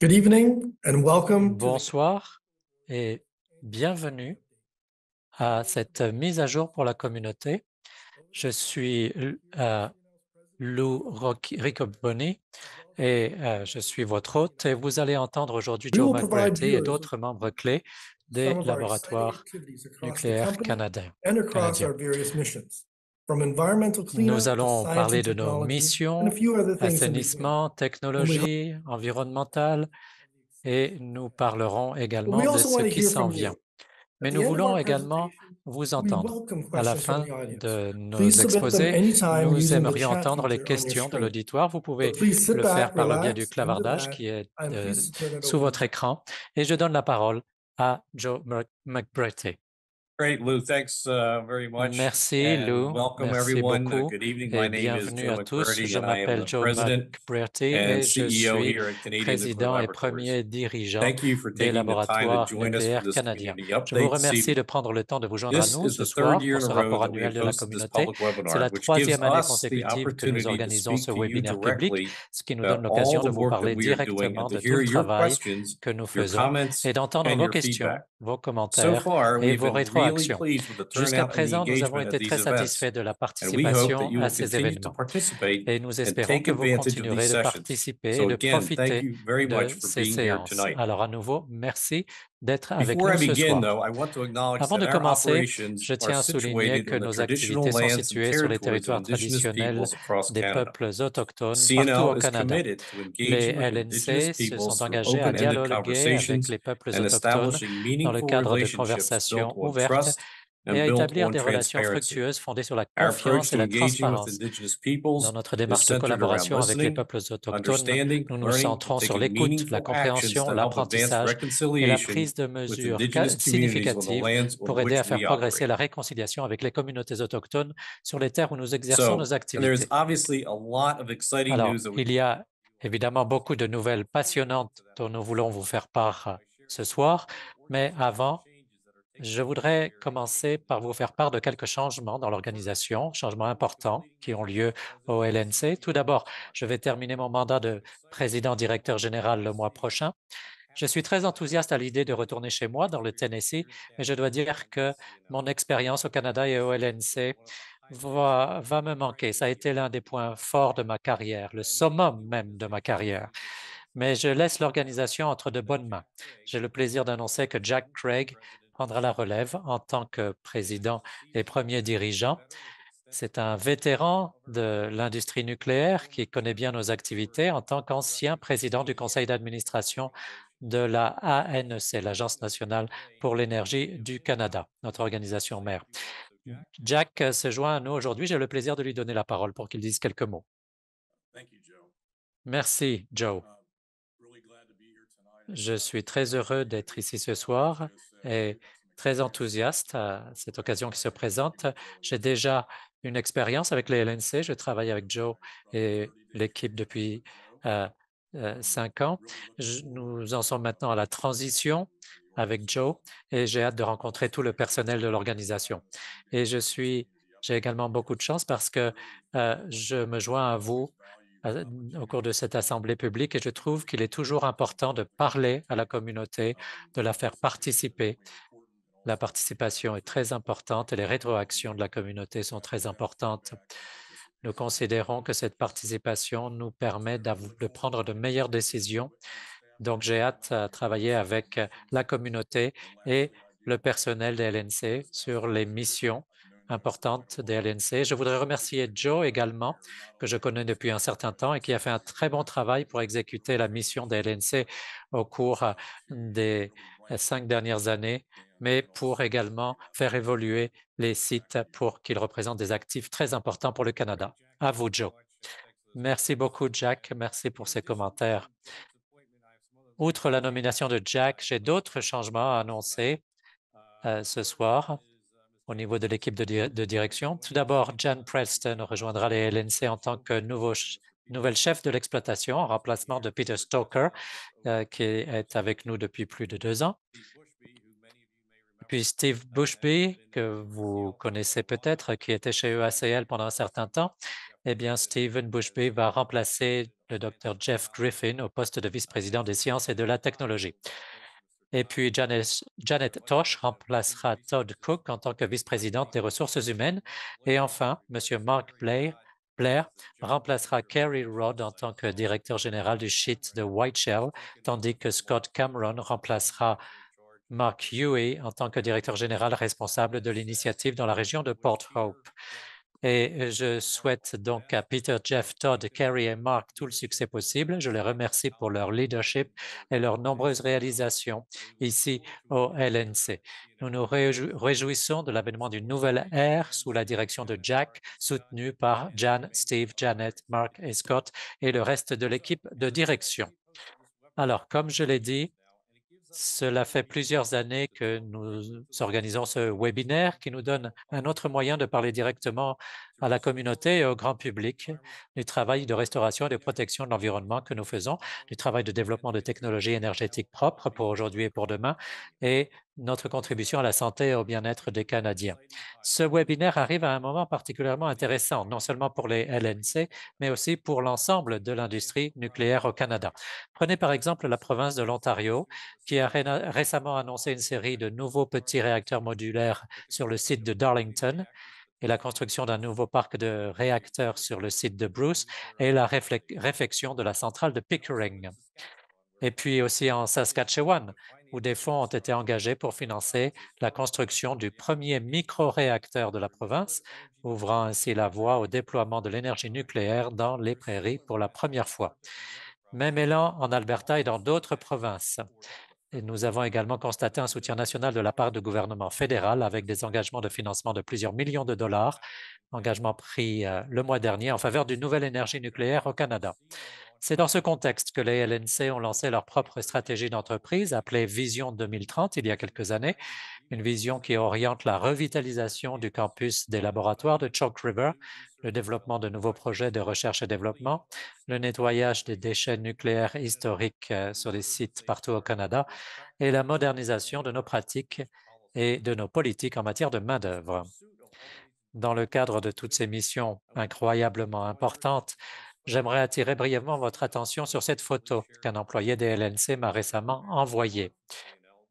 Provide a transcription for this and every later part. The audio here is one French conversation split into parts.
Good evening and welcome to the Bonsoir et bienvenue à cette mise à jour pour la communauté. Je suis Lou Riccoboni et je suis votre hôte et vous allez entendre aujourd'hui We Joe will provide McBrady et viewers with d'autres membres clés des some of our exciting laboratoires activities across the nucléaires company and across canadiens. our various missions, from environmental Nous cleanup to allons science parler and de nos technology, and a missions, few other things in between. assainissement, And we hope, technologie, environnementale et nous parlerons but we également de also ce want to qui hear s'en from vient. you. At Mais the nous end of our voulons également presentation, vous we entendre. welcome À la questions from fin the audience. de nos Please submit them exposés, anytime nous using the aimerions chat entendre les feature on your questions de screen. l'auditoire. Vous So pouvez please sit le faire back, par le biais du relax, enter clavardage that. qui est I'm pleased to turn it sous over to votre Joe. écran. Et je donne la parole à Joe McBrady. Great, Lou. Thanks very much. Merci, And Lou. welcome Merci everyone. beaucoup. Good evening. Et My name is bienvenue Joe à tous. McBurdy, Je and I am m'appelle the Joe president McBrady and et je CEO suis here at Canadian Nuclear président et Laboratories. premier dirigeant Thank you for des taking the time to laboratoires join us for nucléaires this canadiens. community Je vous update this remercie evening. de prendre le temps de vous joindre à This nous is ce the third soir year pour in a ce row rapport that we annuel have de la hosted this communauté. public C'est webinar, la which gives troisième année us the consécutive que nous opportunity to organisons speak ce to you webinaire public, directly ce qui nous donne about all l'occasion de the vous work that parler we are doing and directement to de tout hear le your travail questions, que nous your faisons comments, et d'entendre and vos your questions, feedback. vos So commentaires far, et we've vos been really rétroactions. pleased with the Jusqu'à turnout and the présent, nous avons engagement at été these très events, satisfaits de la and we hope that participation you à will ces continue to événements participate et nous and espérons take que vous advantage of continuerez these de sessions. participer et So de again, thank profiter you very much de for ces being here séances. tonight. Alors à nouveau, merci d'être avec Before nous I ce begin, soir. though, I want to acknowledge Avant that de our commencer, operations je are tiens à souligner situated que in the nos traditional activités sont lands and situées sur les territories of territoires Indigenous traditionnels peoples across des Canada. peuples autochtones partout au CNL is Canada. committed to Les engaging with Indigenous LNC se peoples sont through engagés à open-ended dialoguer avec conversations les peuples and autochtones establishing dans le meaningful cadre de relationships built conversations on ouvertes trust et and à built établir on des relations transparency. fructueuses fondées sur la Our approach confiance et to la engaging with transparence. Indigenous Dans peoples notre is démarche de centered around collaboration avec les listening, peuples autochtones, understanding, nous nous learning, and centrons sur taking l'écoute, la meaningful actions compréhension, to help advance l'apprentissage et la reconciliation prise de with mesures Indigenous communities on the significatives lands on pour aider which à faire we operate. progresser la réconciliation avec les communautés autochtones sur les terres où nous exerçons nos So there's activités. obviously a lot of exciting Alors, news that il y a évidemment beaucoup de nouvelles passionnantes dont nous voulons vous faire part ce soir, mais avant, je voudrais commencer par vous faire part de quelques changements dans l'organisation, changements importants qui ont lieu au LNC. Tout d'abord, je vais terminer mon mandat de président-directeur général le mois prochain. Je suis très enthousiaste à l'idée de retourner chez moi dans le Tennessee, mais je dois dire que mon expérience au Canada et au LNC va me manquer. Ça a été l'un des points forts de ma carrière, le summum même de ma carrière. Mais je laisse l'organisation entre de bonnes mains. J'ai le plaisir d'annoncer que Jack Craig prendra la relève en tant que président et premier dirigeant. C'est un vétéran de l'industrie nucléaire qui connaît bien nos activités en tant qu'ancien président du conseil d'administration de la ANC, l'Agence nationale pour l'énergie du Canada, notre organisation mère. Jack se joint à nous aujourd'hui. J'ai le plaisir de lui donner la parole pour qu'il dise quelques mots. Merci, Joe. Je suis très heureux d'être ici ce soir et très enthousiaste à cette occasion qui se présente. J'ai déjà une expérience avec les LNC. Je travaille avec Joe et l'équipe depuis 5 ans. Nous en sommes maintenant à la transition avec Joe et j'ai hâte de rencontrer tout le personnel de l'organisation. Et j'ai également beaucoup de chance parce que je me joins à vous au cours de cette assemblée publique et je trouve qu'il est toujours important de parler à la communauté, de la faire participer. La participation est très importante et les rétroactions de la communauté sont très importantes. Nous considérons que cette participation nous permet de prendre de meilleures décisions. Donc, j'ai hâte à travailler avec la communauté et le personnel des LNC sur les missions importantes des LNC. Je voudrais remercier Joe également, que je connais depuis un certain temps et qui a fait un très bon travail pour exécuter la mission des LNC au cours des 5 dernières années, mais pour également faire évoluer les sites pour qu'ils représentent des actifs très importants pour le Canada. À vous, Joe. Merci beaucoup, Jack. Merci pour ces commentaires. Outre la nomination de Jack, j'ai d'autres changements à annoncer ce soir au niveau de l'équipe de direction. Tout d'abord, Jan Preston rejoindra les LNC en tant que nouvelle chef de l'exploitation en remplacement de Peter Stoker, qui est avec nous depuis plus de 2 ans. Puis Steve Bushby, que vous connaissez peut-être, qui était chez EACL pendant un certain temps, eh bien, Stephen Bushby va remplacer le Dr. Jeff Griffin au poste de vice-président des sciences et de la technologie. Et puis, Janet Tosh remplacera Todd Cook en tant que vice-présidente des ressources humaines. Et enfin, M. Mark Blair remplacera Kerry Rodd en tant que directeur général du SHIT de Whiteshell, tandis que Scott Cameron remplacera Mark Huey en tant que directeur général responsable de l'initiative dans la région de Port Hope. Et je souhaite donc à Peter, Jeff, Todd, Kerry et Mark tout le succès possible. Je les remercie pour leur leadership et leurs nombreuses réalisations ici au LNC. Nous nous réjouissons de l'avènement d'une nouvelle ère sous la direction de Jack, soutenu par Jan, Steve, Janet, Mark et Scott et le reste de l'équipe de direction. Alors, comme je l'ai dit, cela fait plusieurs années que nous organisons ce webinaire qui nous donne un autre moyen de parler directement à la communauté et au grand public du travail de restauration et de protection de l'environnement que nous faisons, du travail de développement de technologies énergétiques propres pour aujourd'hui et pour demain, et notre contribution à la santé et au bien-être des Canadiens. Ce webinaire arrive à un moment particulièrement intéressant, non seulement pour les LNC, mais aussi pour l'ensemble de l'industrie nucléaire au Canada. Prenez par exemple la province de l'Ontario, qui a récemment annoncé une série de nouveaux petits réacteurs modulaires sur le site de Darlington et la construction d'un nouveau parc de réacteurs sur le site de Bruce et la réfection de la centrale de Pickering. Et puis aussi en Saskatchewan, où des fonds ont été engagés pour financer la construction du premier micro-réacteur de la province, ouvrant ainsi la voie au déploiement de l'énergie nucléaire dans les prairies pour la première fois. Même élan en Alberta et dans d'autres provinces. Et nous avons également constaté un soutien national de la part du gouvernement fédéral avec des engagements de financement de plusieurs millions de dollars, engagements pris le mois dernier en faveur d'une nouvelle énergie nucléaire au Canada. C'est dans ce contexte que les LNC ont lancé leur propre stratégie d'entreprise appelée Vision 2030 il y a quelques années, une vision qui oriente la revitalisation du campus des laboratoires de Chalk River, le développement de nouveaux projets de recherche et développement, le nettoyage des déchets nucléaires historiques sur les sites partout au Canada et la modernisation de nos pratiques et de nos politiques en matière de main-d'œuvre. Dans le cadre de toutes ces missions incroyablement importantes, j'aimerais attirer brièvement votre attention sur cette photo qu'un employé des LNC m'a récemment envoyée.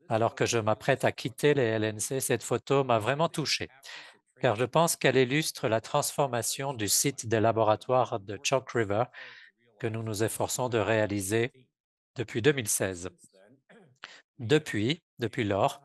Alors que je m'apprête à quitter les LNC, cette photo m'a vraiment touché, car je pense qu'elle illustre la transformation du site des laboratoires de Chalk River que nous nous efforçons de réaliser depuis 2016. Depuis lors,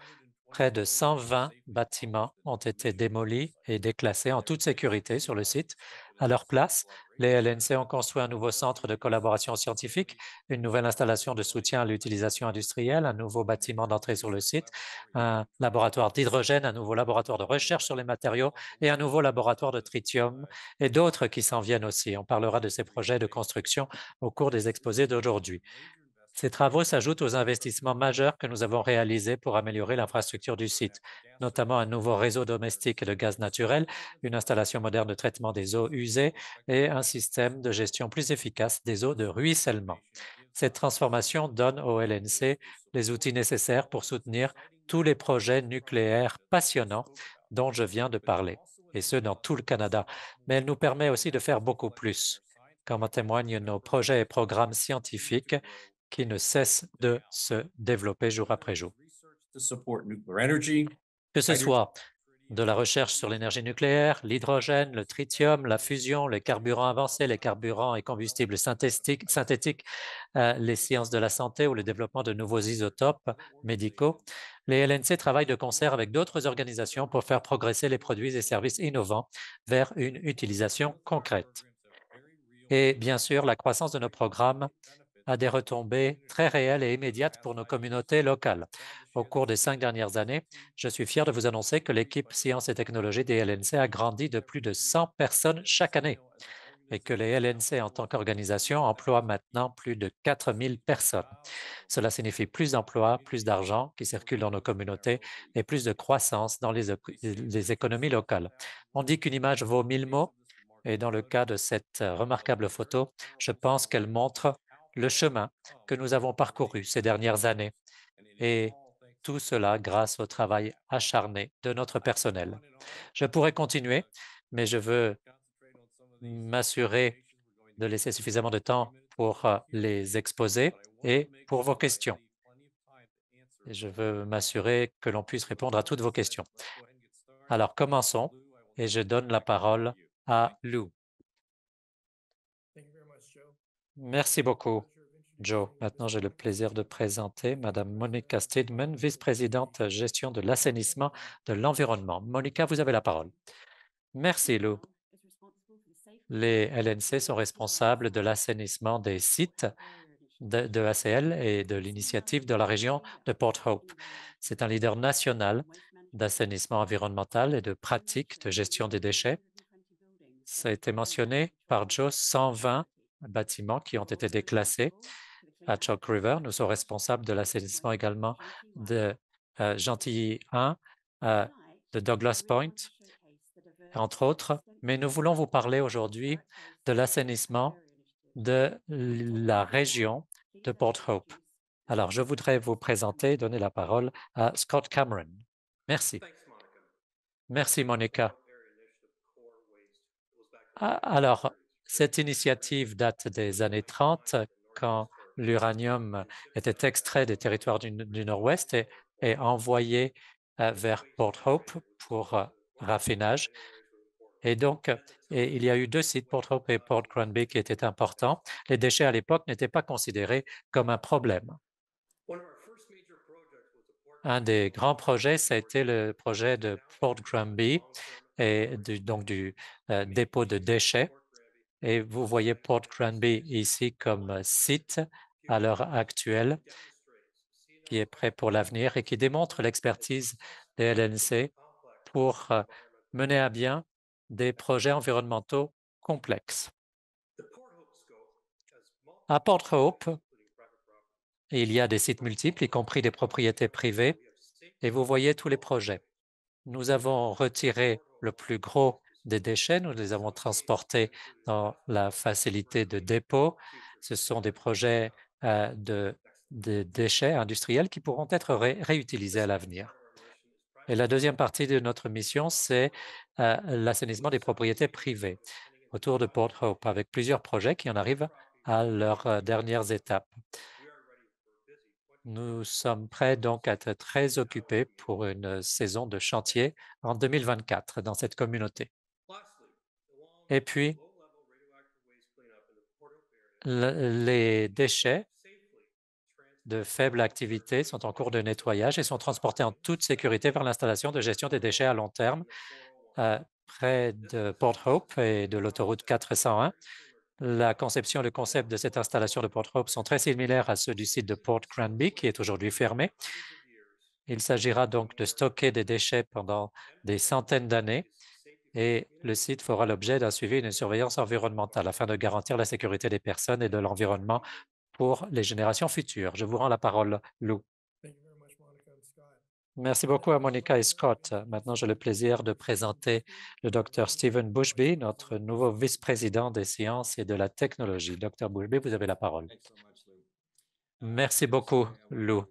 près de 120 bâtiments ont été démolis et déclassés en toute sécurité sur le site. À leur place, les LNC ont construit un nouveau centre de collaboration scientifique, une nouvelle installation de soutien à l'utilisation industrielle, un nouveau bâtiment d'entrée sur le site, un laboratoire d'hydrogène, un nouveau laboratoire de recherche sur les matériaux et un nouveau laboratoire de tritium et d'autres qui s'en viennent aussi. On parlera de ces projets de construction au cours des exposés d'aujourd'hui. Ces travaux s'ajoutent aux investissements majeurs que nous avons réalisés pour améliorer l'infrastructure du site, notamment un nouveau réseau domestique de gaz naturel, une installation moderne de traitement des eaux usées et un système de gestion plus efficace des eaux de ruissellement. Cette transformation donne au LNC les outils nécessaires pour soutenir tous les projets nucléaires passionnants dont je viens de parler, et ce dans tout le Canada. Mais elle nous permet aussi de faire beaucoup plus, comme en témoignent nos projets et programmes scientifiques qui ne cesse de se développer jour après jour. Que ce soit de la recherche sur l'énergie nucléaire, l'hydrogène, le tritium, la fusion, les carburants avancés, les carburants et combustibles synthétiques, les sciences de la santé ou le développement de nouveaux isotopes médicaux, les LNC travaillent de concert avec d'autres organisations pour faire progresser les produits et services innovants vers une utilisation concrète. Et bien sûr, la croissance de nos programmes a des retombées très réelles et immédiates pour nos communautés locales. Au cours des 5 dernières années, je suis fier de vous annoncer que l'équipe Sciences et technologies des LNC a grandi de plus de 100 personnes chaque année et que les LNC en tant qu'organisation emploient maintenant plus de 4000 personnes. Cela signifie plus d'emplois, plus d'argent qui circule dans nos communautés et plus de croissance dans les économies locales. On dit qu'une image vaut 1000 mots et dans le cas de cette remarquable photo, je pense qu'elle montre le chemin que nous avons parcouru ces dernières années et tout cela grâce au travail acharné de notre personnel. Je pourrais continuer, mais je veux m'assurer de laisser suffisamment de temps pour les exposer et pour vos questions. Et je veux m'assurer que l'on puisse répondre à toutes vos questions. Alors, commençons et je donne la parole à Lou. Thank you very much, Joe. Merci beaucoup, Joe. Maintenant, j'ai le plaisir de présenter Madame Monica Steedman, vice-présidente gestion de l'assainissement de l'environnement. Monica, vous avez la parole. Merci, Lou. Les LNC sont responsables de l'assainissement des sites de ACL et de l'initiative de la région de Port Hope. C'est un leader national d'assainissement environnemental et de pratiques de gestion des déchets. Ça a été mentionné par Joe, 120 bâtiments qui ont été déclassés à Chalk River. Nous sommes responsables de l'assainissement également de Gentilly 1, de Douglas Point, entre autres. Mais nous voulons vous parler aujourd'hui de l'assainissement de la région de Port Hope. Alors, je voudrais vous présenter, donner la parole à Scott Cameron. Merci. Merci, Monica. Alors, cette initiative date des années 30, quand l'uranium était extrait des territoires du Nord-Ouest et envoyé vers Port Hope pour raffinage. Et donc, il y a eu deux sites, Port Hope et Port Granby, qui étaient importants. Les déchets à l'époque n'étaient pas considérés comme un problème. Un des grands projets, ça a été le projet de Port Granby et donc du dépôt de déchets. Et vous voyez Port Granby ici comme site à l'heure actuelle qui est prêt pour l'avenir et qui démontre l'expertise des LNC pour mener à bien des projets environnementaux complexes. À Port Hope, il y a des sites multiples, y compris des propriétés privées, et vous voyez tous les projets. Nous avons retiré le plus gros des déchets, nous les avons transportés dans la facilité de dépôt. Ce sont des projets de déchets industriels qui pourront être réutilisés à l'avenir. Et la deuxième partie de notre mission, c'est l'assainissement des propriétés privées autour de Port Hope, avec plusieurs projets qui en arrivent à leurs dernières étapes. Nous sommes prêts donc à être très occupés pour une saison de chantier en 2024 dans cette communauté. Et puis, les déchets de faible activité sont en cours de nettoyage et sont transportés en toute sécurité vers l'installation de gestion des déchets à long terme près de Port Hope et de l'autoroute 401. La conception et le concept de cette installation de Port Hope sont très similaires à ceux du site de Port Granby, qui est aujourd'hui fermé. Il s'agira donc de stocker des déchets pendant des centaines d'années et le site fera l'objet d'un suivi et d'une surveillance environnementale afin de garantir la sécurité des personnes et de l'environnement pour les générations futures. Je vous rends la parole, Lou. Thank you very much, Monica and Scott. Merci beaucoup à Monica et Scott. Maintenant, j'ai le plaisir de présenter le Dr Stephen Bushby, notre nouveau vice-président des sciences et de la technologie. Dr Bushby, vous avez la parole. Merci beaucoup, Lou.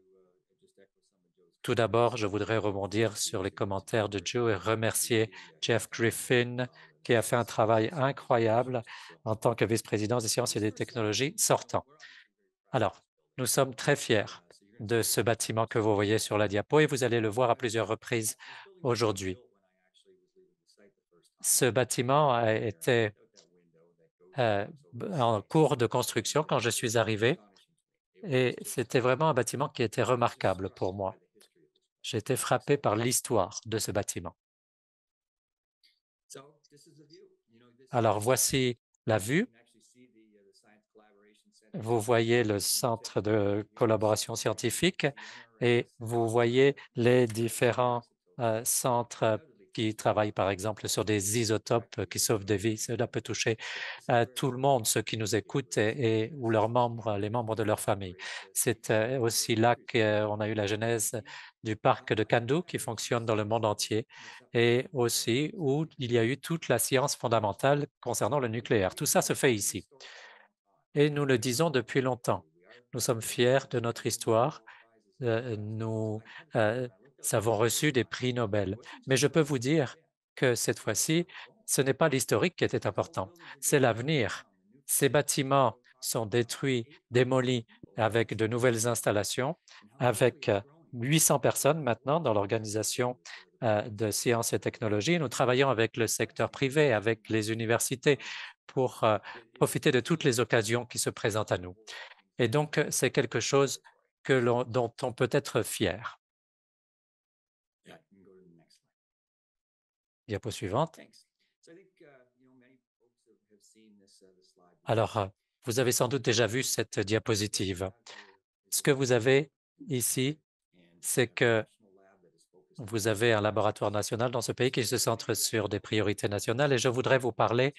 Tout d'abord, je voudrais rebondir sur les commentaires de Joe et remercier Jeff Griffin, qui a fait un travail incroyable en tant que vice-président des sciences et des technologies sortant. Alors, nous sommes très fiers de ce bâtiment que vous voyez sur la diapo et vous allez le voir à plusieurs reprises aujourd'hui. Ce bâtiment était en cours de construction quand je suis arrivé et c'était vraiment un bâtiment qui était remarquable pour moi. J'ai été frappé par l'histoire de ce bâtiment. Alors, voici la vue. Vous voyez le centre de collaboration scientifique et vous voyez les différents centres qui travaillent, par exemple, sur des isotopes qui sauvent des vies. Cela peut toucher tout le monde, ceux qui nous écoutent ou leurs membres, les membres de leur famille. C'est aussi là qu'on a eu la genèse du parc de Kandu qui fonctionne dans le monde entier et aussi où il y a eu toute la science fondamentale concernant le nucléaire. Tout ça se fait ici. Et nous le disons depuis longtemps. Nous sommes fiers de notre histoire. Nous avons reçu des prix Nobel. Mais je peux vous dire que cette fois-ci, ce n'est pas l'historique qui était important, c'est l'avenir. Ces bâtiments sont détruits, démolis avec de nouvelles installations, avec 800 personnes maintenant dans l'organisation de sciences et technologies. Nous travaillons avec le secteur privé, avec les universités pour profiter de toutes les occasions qui se présentent à nous. Et donc, c'est quelque chose dont on peut être fier. Diapo suivante. Alors, vous avez sans doute déjà vu cette diapositive. Ce que vous avez ici, c'est que vous avez un laboratoire national dans ce pays qui se centre sur des priorités nationales et je voudrais vous parler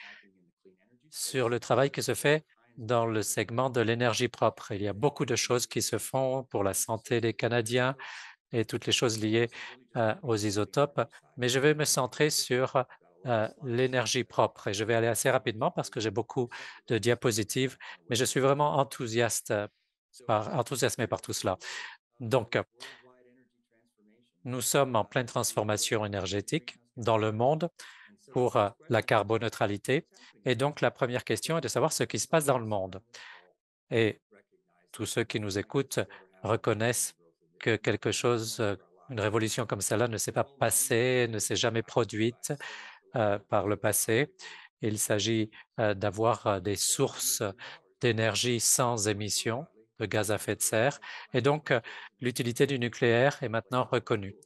sur le travail qui se fait dans le segment de l'énergie propre. Il y a beaucoup de choses qui se font pour la santé des Canadiens et toutes les choses liées aux isotopes, mais je vais me centrer sur l'énergie propre et je vais aller assez rapidement parce que j'ai beaucoup de diapositives, mais je suis vraiment enthousiasmé par tout cela. Donc, nous sommes en pleine transformation énergétique dans le monde pour la carboneutralité. Et donc, la première question est de savoir ce qui se passe dans le monde. Et tous ceux qui nous écoutent reconnaissent que quelque chose, une révolution comme celle-là ne s'est pas passée, ne s'est jamais produite par le passé. Il s'agit d'avoir des sources d'énergie sans émissions de gaz à effet de serre. Et donc, l'utilité du nucléaire est maintenant reconnue.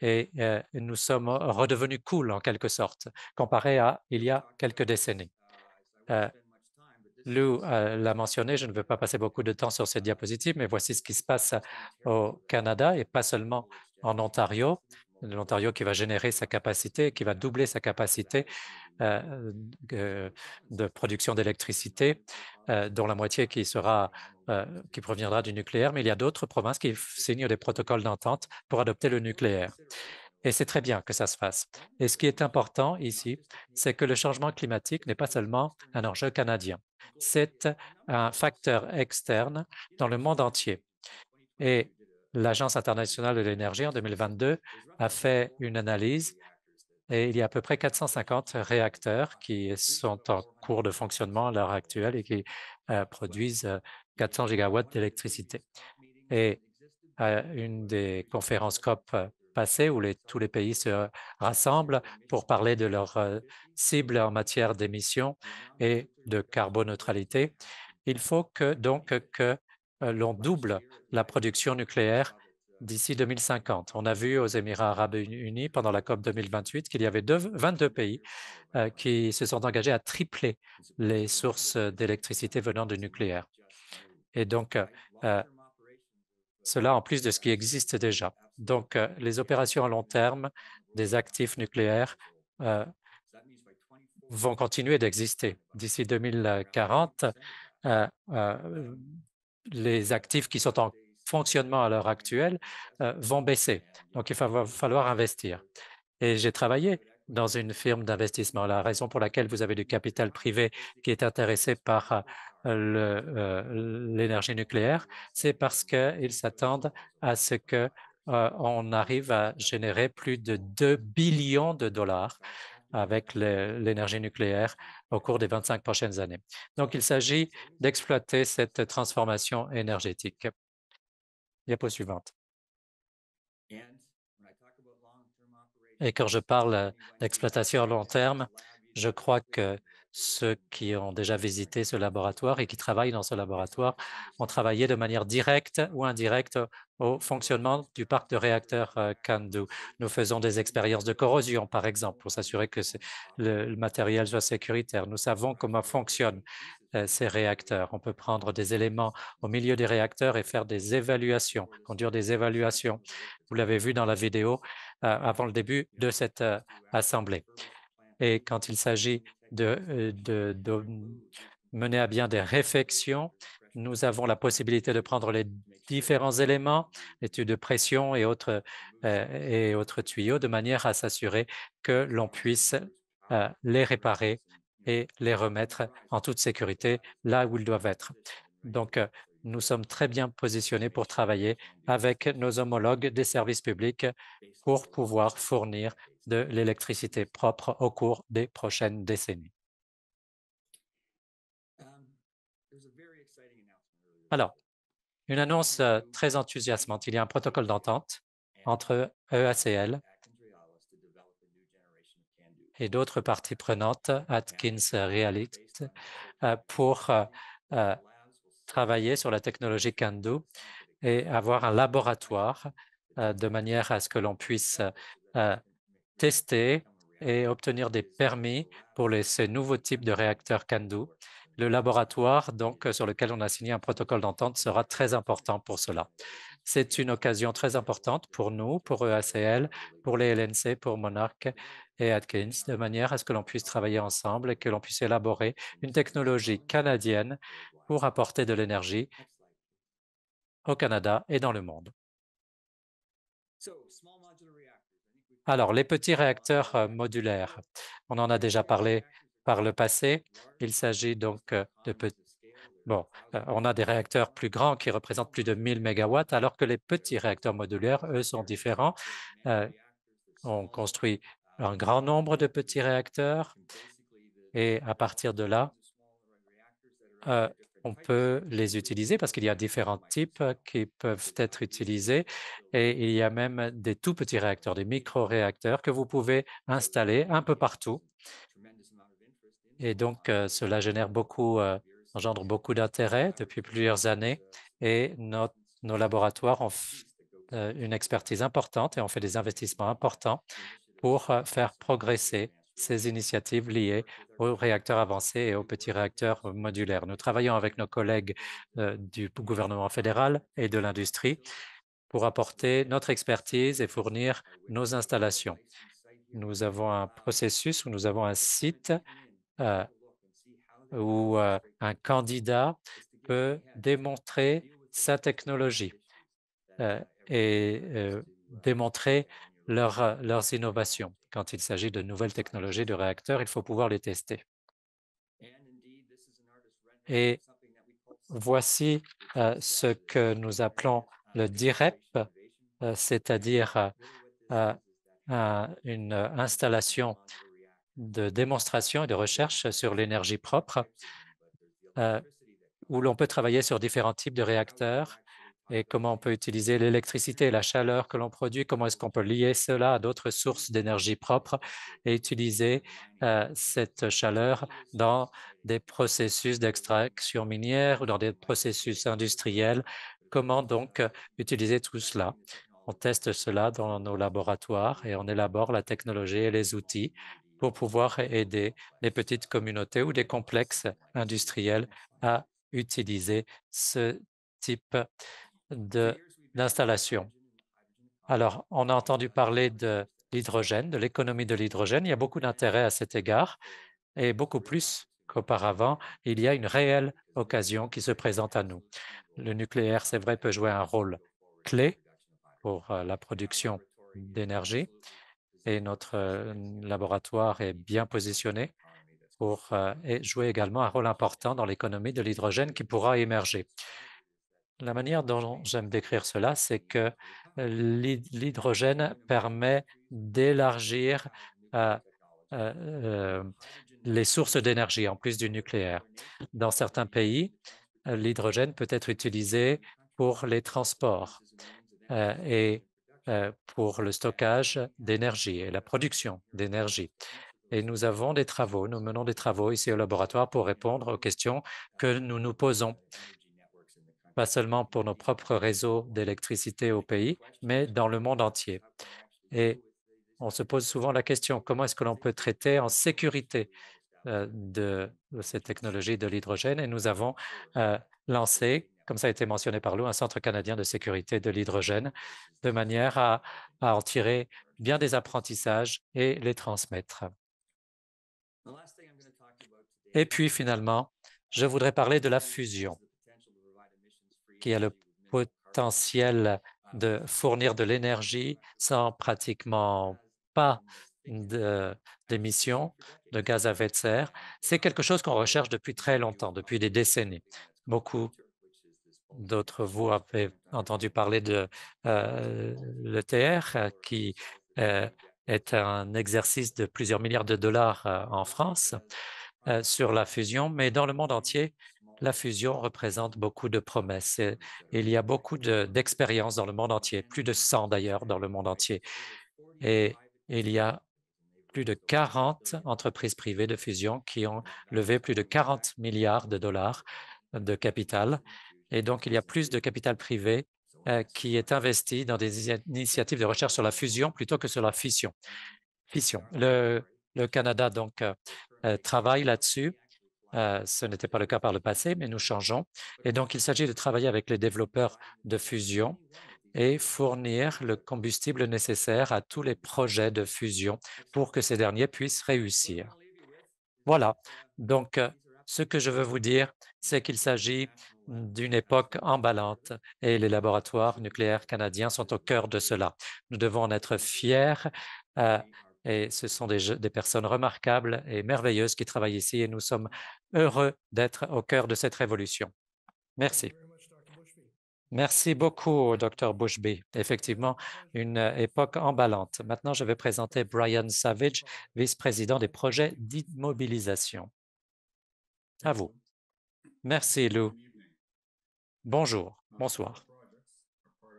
Et nous sommes redevenus cool en quelque sorte, comparé à il y a quelques décennies. Lou l'a mentionné, je ne veux pas passer beaucoup de temps sur cette diapositive, mais voici ce qui se passe au Canada et pas seulement en Ontario. L'Ontario qui va générer sa capacité, qui va doubler sa capacité de production d'électricité, dont la moitié qui proviendra du nucléaire, mais il y a d'autres provinces qui signent des protocoles d'entente pour adopter le nucléaire. Et c'est très bien que ça se fasse. Et ce qui est important ici, c'est que le changement climatique n'est pas seulement un enjeu canadien, c'est un facteur externe dans le monde entier. Et l'Agence internationale de l'énergie, en 2022, a fait une analyse et il y a à peu près 450 réacteurs qui sont en cours de fonctionnement à l'heure actuelle et qui produisent 400 gigawatts d'électricité. Et à une des conférences COP passées où tous les pays se rassemblent pour parler de leurs cibles en matière d'émissions et de carboneutralité, il faut donc que l'on double la production nucléaire d'ici 2050. On a vu aux Émirats arabes unis pendant la COP 2028 qu'il y avait 22 pays qui se sont engagés à tripler les sources d'électricité venant du nucléaire. Et donc, cela en plus de ce qui existe déjà. Donc, les opérations à long terme des actifs nucléaires vont continuer d'exister. D'ici 2040, les actifs qui sont en fonctionnement à l'heure actuelle vont baisser. Donc, il va falloir investir. Et j'ai travaillé dans une firme d'investissement. La raison pour laquelle vous avez du capital privé qui est intéressé par l'énergie nucléaire, c'est parce qu'ils s'attendent à ce qu'on arrive à générer plus de 2 billions de dollars avec l'énergie nucléaire au cours des 25 prochaines années. Donc, il s'agit d'exploiter cette transformation énergétique. Diapo suivante. Et quand je parle d'exploitation à long terme, je crois que ceux qui ont déjà visité ce laboratoire et qui travaillent dans ce laboratoire ont travaillé de manière directe ou indirecte au fonctionnement du parc de réacteurs CANDU. Nous faisons des expériences de corrosion, par exemple, pour s'assurer que le matériel soit sécuritaire. Nous savons comment fonctionnent ces réacteurs. On peut prendre des éléments au milieu des réacteurs et faire des évaluations, conduire des évaluations. Vous l'avez vu dans la vidéo avant le début de cette assemblée. Et quand il s'agit de mener à bien des réflexions, nous avons la possibilité de prendre les différents éléments, études de pression et autres tuyaux, de manière à s'assurer que l'on puisse les réparer et les remettre en toute sécurité là où ils doivent être. Donc, nous sommes très bien positionnés pour travailler avec nos homologues des services publics pour pouvoir fournir de l'électricité propre au cours des prochaines décennies. Alors, une annonce très enthousiasmante. Il y a un protocole d'entente entre EACL et d'autres parties prenantes, Atkins Realit, pour travailler sur la technologie CANDO et avoir un laboratoire de manière à ce que l'on puisse tester et obtenir des permis pour ces nouveaux types de réacteurs CANDO. Le laboratoire donc, sur lequel on a signé un protocole d'entente sera très important pour cela. C'est une occasion très importante pour nous, pour EACL, pour les LNC, pour Monarch et Atkins, de manière à ce que l'on puisse travailler ensemble et que l'on puisse élaborer une technologie canadienne pour apporter de l'énergie au Canada et dans le monde. Alors, les petits réacteurs modulaires, on en a déjà parlé par le passé. Il s'agit donc de petits. Bon, on a des réacteurs plus grands qui représentent plus de 1000 mégawatts, alors que les petits réacteurs modulaires, eux, sont différents. On construit un grand nombre de petits réacteurs et à partir de là, on peut les utiliser parce qu'il y a différents types qui peuvent être utilisés et il y a même des tout petits réacteurs, des micro-réacteurs que vous pouvez installer un peu partout. Et donc, cela engendre beaucoup d'intérêt depuis plusieurs années et nos laboratoires ont une expertise importante et ont fait des investissements importants pour faire progresser ces initiatives liées aux réacteurs avancés et aux petits réacteurs modulaires. Nous travaillons avec nos collègues du gouvernement fédéral et de l'industrie pour apporter notre expertise et fournir nos installations. Nous avons un processus où nous avons un site où un candidat peut démontrer sa technologie et démontrer leurs innovations. Quand il s'agit de nouvelles technologies de réacteurs, il faut pouvoir les tester. Et voici ce que nous appelons le DIREP, c'est-à-dire une installation de démonstration et de recherche sur l'énergie propre, où l'on peut travailler sur différents types de réacteurs et comment on peut utiliser l'électricité et la chaleur que l'on produit, comment est-ce qu'on peut lier cela à d'autres sources d'énergie propre et utiliser cette chaleur dans des processus d'extraction minière ou dans des processus industriels. Comment donc utiliser tout cela? On teste cela dans nos laboratoires et on élabore la technologie et les outils pour pouvoir aider les petites communautés ou des complexes industriels à utiliser ce type d'installation. Alors, on a entendu parler de l'hydrogène, de l'économie de l'hydrogène. Il y a beaucoup d'intérêt à cet égard et beaucoup plus qu'auparavant. Il y a une réelle occasion qui se présente à nous. Le nucléaire, c'est vrai, peut jouer un rôle clé pour la production d'énergie et notre laboratoire est bien positionné pour jouer également un rôle important dans l'économie de l'hydrogène qui pourra émerger. La manière dont j'aime décrire cela, c'est que l'hydrogène permet d'élargir les sources d'énergie en plus du nucléaire. Dans certains pays, l'hydrogène peut être utilisé pour les transports et pour le stockage d'énergie et la production d'énergie. Et nous avons des travaux, nous menons des travaux ici au laboratoire pour répondre aux questions que nous nous posons, pas seulement pour nos propres réseaux d'électricité au pays, mais dans le monde entier. Et on se pose souvent la question, comment est-ce que l'on peut traiter en sécurité de cette technologie de l'hydrogène? Et nous avons lancé, comme ça a été mentionné par nous, un Centre canadien de sécurité de l'hydrogène, de manière à en tirer bien des apprentissages et les transmettre. Et puis finalement, je voudrais parler de la fusion, qui a le potentiel de fournir de l'énergie sans pratiquement pas d'émissions de gaz à effet de serre. C'est quelque chose qu'on recherche depuis très longtemps, depuis des décennies. Beaucoup D'autres de vous avez entendu parler de l'ETR, qui est un exercice de plusieurs milliards de dollars en France sur la fusion, mais dans le monde entier, la fusion représente beaucoup de promesses. Et il y a beaucoup d'expériences dans le monde entier, plus de 100 d'ailleurs dans le monde entier. Et il y a plus de 40 entreprises privées de fusion qui ont levé plus de 40 milliards de dollars de capital. Et donc, il y a plus de capital privé qui est investi dans des initiatives de recherche sur la fusion plutôt que sur la fission. Le Canada, donc, travaille là-dessus. Ce n'était pas le cas par le passé, mais nous changeons. Et donc, il s'agit de travailler avec les développeurs de fusion et fournir le combustible nécessaire à tous les projets de fusion pour que ces derniers puissent réussir. Voilà. Donc, ce que je veux vous dire, c'est qu'il s'agit d'une époque emballante et les laboratoires nucléaires canadiens sont au cœur de cela. Nous devons en être fiers et ce sont des personnes remarquables et merveilleuses qui travaillent ici et nous sommes heureux d'être au cœur de cette révolution. Merci. Merci beaucoup, Dr. Bushby. Effectivement, une époque emballante. Maintenant, je vais présenter Brian Savage, vice-président des projets d'immobilisation. À vous. Merci, Lou. Bonjour, bonsoir.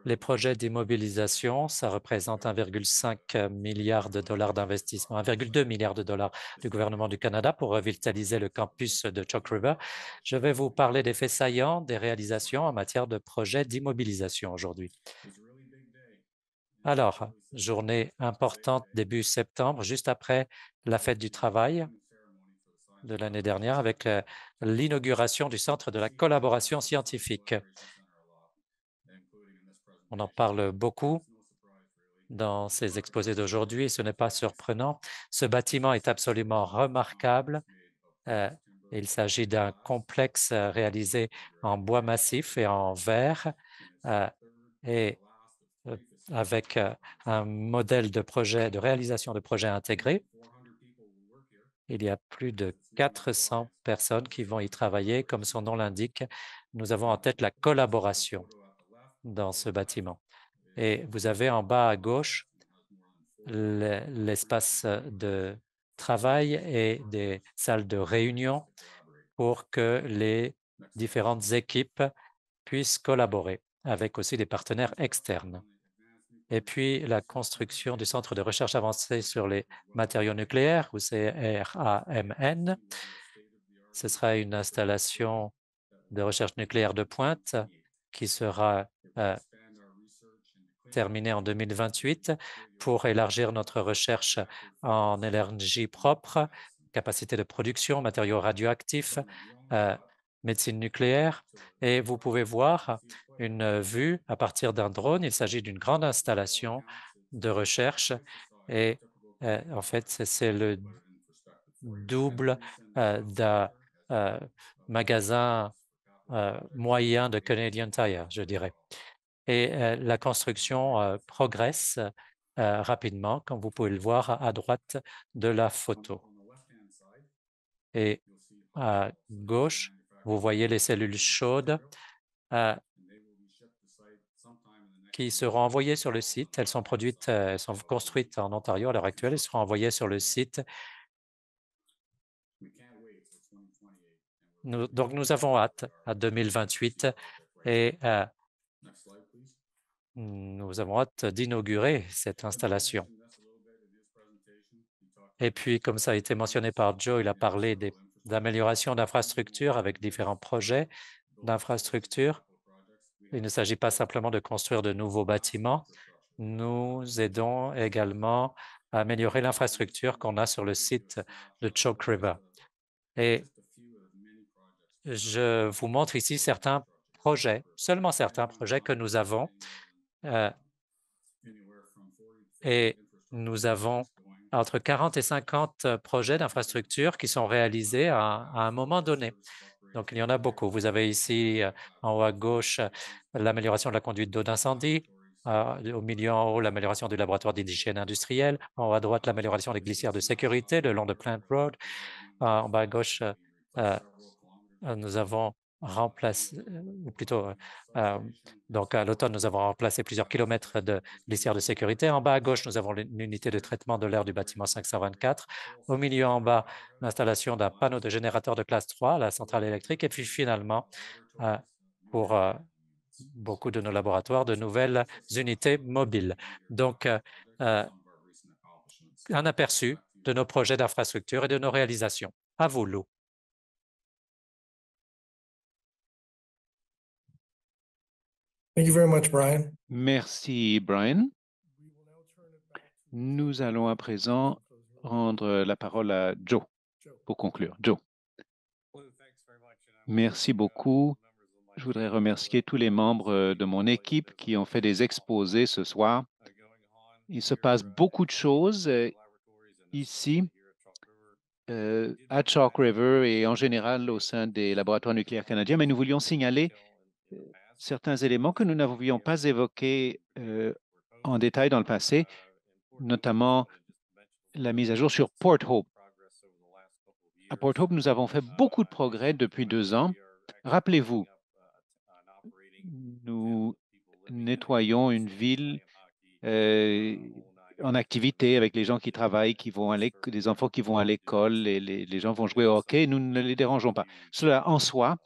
Les projets d'immobilisation, ça représente 1,5 milliard de dollars d'investissement, 1,2 milliard de dollars du gouvernement du Canada pour revitaliser le campus de Chalk River. Je vais vous parler des faits saillants des réalisations en matière de projets d'immobilisation aujourd'hui. Alors, journée importante début septembre, juste après la fête du travail de l'année dernière avec l'inauguration du Centre de la collaboration scientifique. On en parle beaucoup dans ces exposés d'aujourd'hui, ce n'est pas surprenant. Ce bâtiment est absolument remarquable. Il s'agit d'un complexe réalisé en bois massif et en verre et avec un modèle de projet, de réalisation de projets intégrés. Il y a plus de 400 personnes qui vont y travailler. Comme son nom l'indique, nous avons en tête la collaboration dans ce bâtiment. Et vous avez en bas à gauche l'espace de travail et des salles de réunion pour que les différentes équipes puissent collaborer avec aussi des partenaires externes. Et puis, la construction du Centre de recherche avancée sur les matériaux nucléaires, ou CRAMN. Ce sera une installation de recherche nucléaire de pointe qui sera terminée en 2028 pour élargir notre recherche en énergie propre, capacité de production, matériaux radioactifs, médecine nucléaire. Et vous pouvez voir une vue à partir d'un drone. Il s'agit d'une grande installation de recherche et en fait, c'est le double d'un magasin moyen de Canadian Tire, je dirais. Et la construction progresse rapidement, comme vous pouvez le voir à droite de la photo. Et à gauche, vous voyez les cellules chaudes qui seront envoyées sur le site. Elles sont produites, elles sont construites en Ontario à l'heure actuelle. Elles seront envoyées sur le site. Donc, nous avons hâte à 2028 et nous avons hâte d'inaugurer cette installation. Et puis, comme ça a été mentionné par Joe, il a parlé d'amélioration d'infrastructures avec différents projets d'infrastructures. Il ne s'agit pas simplement de construire de nouveaux bâtiments. Nous aidons également à améliorer l'infrastructure qu'on a sur le site de Chalk River. Et je vous montre ici certains projets, seulement certains projets que nous avons. Et nous avons entre 40 et 50 projets d'infrastructure qui sont réalisés à un moment donné. Donc, il y en a beaucoup. Vous avez ici en haut à gauche l'amélioration de la conduite d'eau d'incendie, au milieu en haut l'amélioration du laboratoire d'hygiène industrielle, en haut à droite l'amélioration des glissières de sécurité le long de Plant Road, en bas à gauche nous avons remplacé, ou plutôt, donc à l'automne, nous avons remplacé plusieurs kilomètres de glissières de sécurité. En bas à gauche, nous avons l'unité de traitement de l'air du bâtiment 524. Au milieu, en bas, l'installation d'un panneau de générateur de classe 3 à la centrale électrique. Et puis finalement, pour beaucoup de nos laboratoires, de nouvelles unités mobiles. Donc, un aperçu de nos projets d'infrastructure et de nos réalisations. À vous, Lou. Thank you very much, Brian. Merci, Brian. Nous allons à présent rendre la parole à Joe pour conclure. Joe. Merci beaucoup. Je voudrais remercier tous les membres de mon équipe qui ont fait des exposés ce soir. Il se passe beaucoup de choses ici à Chalk River et en général au sein des laboratoires nucléaires canadiens, mais nous voulions signaler certains éléments que nous n'avions pas évoqués en détail dans le passé, notamment la mise à jour sur Port Hope. À Port Hope, nous avons fait beaucoup de progrès depuis 2 ans. Rappelez-vous, nous nettoyons une ville en activité avec les gens qui travaillent, qui vont des enfants qui vont à l'école, les gens vont jouer au hockey, nous ne les dérangeons pas. Cela en soi,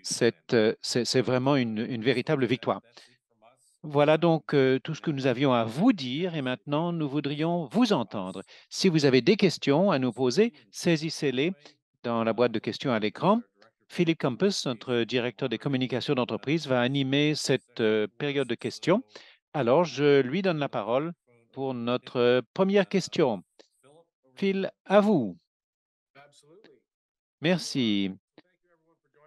c'est vraiment une véritable victoire. Voilà donc tout ce que nous avions à vous dire et maintenant nous voudrions vous entendre. Si vous avez des questions à nous poser, saisissez-les dans la boîte de questions à l'écran. Philippe Campus, notre directeur des communications d'entreprise, va animer cette période de questions. Alors, je lui donne la parole pour notre première question. Phil, à vous. Merci.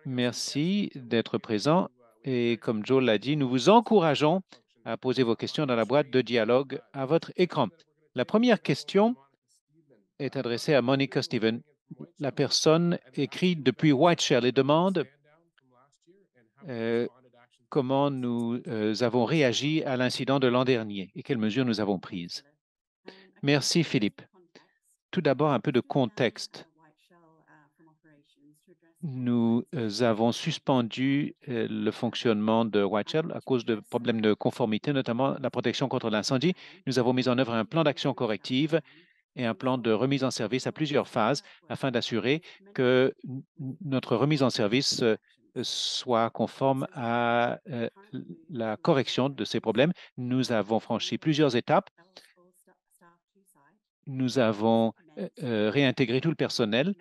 Merci d'être présent. Et comme Joe l'a dit, nous vous encourageons à poser vos questions dans la boîte de dialogue à votre écran. La première question est adressée à Monica Steven. La personne écrit depuis Whiteshell et demande comment nous avons réagi à l'incident de l'an dernier et quelles mesures nous avons prises. Merci, Philippe. Tout d'abord, un peu de contexte. Nous avons suspendu le fonctionnement de Whiteshell à cause de problèmes de conformité, notamment la protection contre l'incendie. Nous avons mis en œuvre un plan d'action corrective et un plan de remise en service à plusieurs phases afin d'assurer que notre remise en service soit conforme à la correction de ces problèmes. Nous avons franchi plusieurs étapes. Nous avons réintégré tout le personnel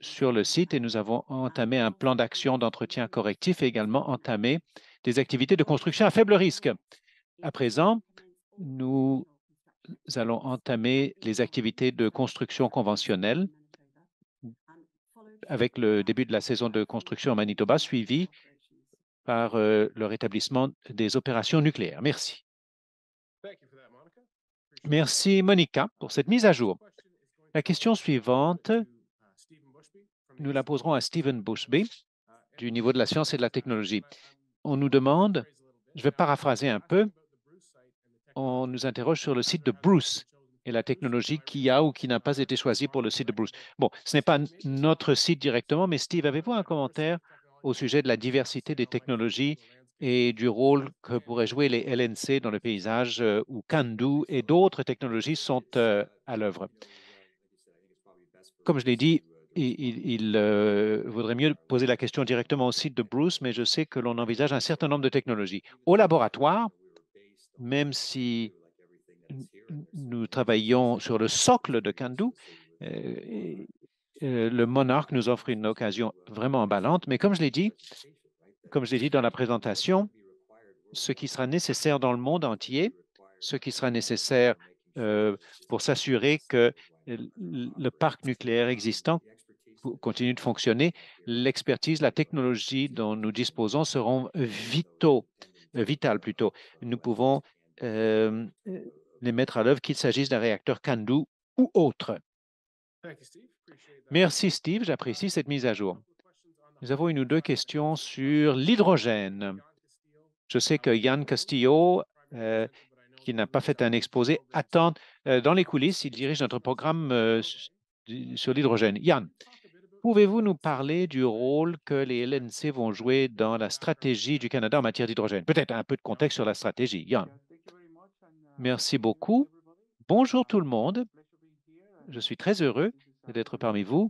sur le site et nous avons entamé un plan d'action d'entretien correctif et également entamé des activités de construction à faible risque. À présent, nous allons entamer les activités de construction conventionnelle avec le début de la saison de construction en Manitoba, suivi par le rétablissement des opérations nucléaires. Merci. Merci, Monica, pour cette mise à jour. La question suivante, nous la poserons à Stephen Bushby du niveau de la science et de la technologie. On nous demande, je vais paraphraser un peu, on nous interroge sur le site de Bruce et la technologie qui a ou qui n'a pas été choisie pour le site de Bruce. Bon, ce n'est pas notre site directement, mais Steve, avez-vous un commentaire au sujet de la diversité des technologies et du rôle que pourraient jouer les LNC dans le paysage où CANDU et d'autres technologies sont à l'œuvre? Comme je l'ai dit, il vaudrait mieux poser la question directement au site de Bruce, mais je sais que l'on envisage un certain nombre de technologies. Au laboratoire, même si nous travaillons sur le socle de CANDU, le Monarch nous offre une occasion vraiment emballante, mais comme je l'ai dit dans la présentation, ce qui sera nécessaire dans le monde entier, ce qui sera nécessaire pour s'assurer que le parc nucléaire existant continue de fonctionner, l'expertise, la technologie dont nous disposons seront vitales plutôt. Nous pouvons les mettre à l'œuvre, qu'il s'agisse d'un réacteur CANDU ou autre. Merci, Steve. J'apprécie cette mise à jour. Nous avons une ou deux questions sur l'hydrogène. Je sais que Yann Castillo, qui n'a pas fait un exposé, attend dans les coulisses. Il dirige notre programme sur l'hydrogène. Yann, Pouvez-vous nous parler du rôle que les LNC vont jouer dans la stratégie du Canada en matière d'hydrogène? Peut-être un peu de contexte sur la stratégie. Yann. Merci beaucoup. Bonjour tout le monde. Je suis très heureux d'être parmi vous.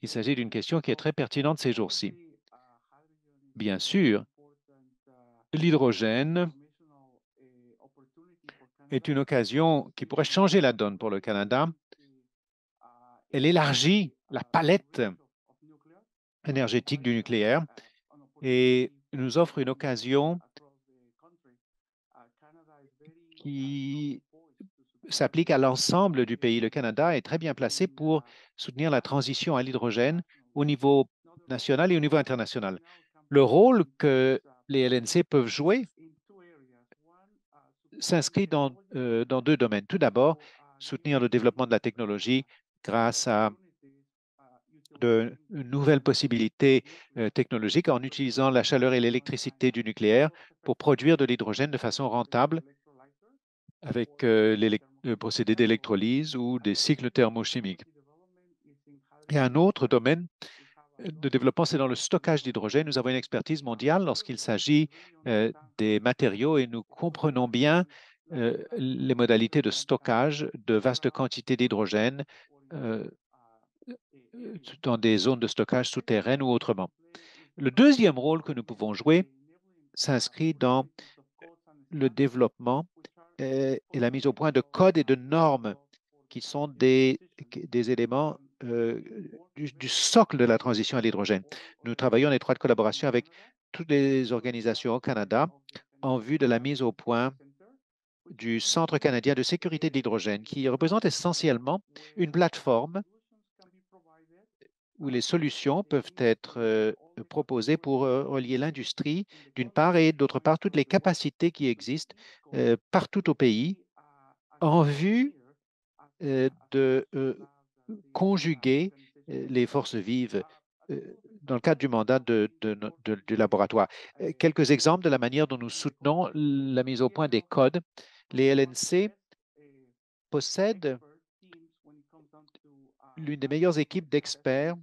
Il s'agit d'une question qui est très pertinente ces jours-ci. Bien sûr, l'hydrogène est une occasion qui pourrait changer la donne pour le Canada. Elle élargit la palette énergétique du nucléaire et nous offre une occasion qui s'applique à l'ensemble du pays. Le Canada est très bien placé pour soutenir la transition à l'hydrogène au niveau national et au niveau international. Le rôle que les LNC peuvent jouer s'inscrit dans deux domaines. Tout d'abord, soutenir le développement de la technologie grâce à de nouvelles possibilités technologiques en utilisant la chaleur et l'électricité du nucléaire pour produire de l'hydrogène de façon rentable avec le procédé d'électrolyse ou des cycles thermochimiques. Et un autre domaine de développement, c'est dans le stockage d'hydrogène. Nous avons une expertise mondiale lorsqu'il s'agit des matériaux et nous comprenons bien les modalités de stockage de vastes quantités d'hydrogène dans des zones de stockage souterraines ou autrement. Le deuxième rôle que nous pouvons jouer s'inscrit dans le développement et la mise au point de codes et de normes qui sont des éléments du socle de la transition à l'hydrogène. Nous travaillons en étroite collaboration avec toutes les organisations au Canada en vue de la mise au point du Centre canadien de sécurité de l'hydrogène, qui représente essentiellement une plateforme où les solutions peuvent être proposées pour relier l'industrie, d'une part, et d'autre part, toutes les capacités qui existent partout au pays en vue de conjuguer les forces vives dans le cadre du mandat du laboratoire. Quelques exemples de la manière dont nous soutenons la mise au point des codes. Les LNC possèdent l'une des meilleures équipes d'experts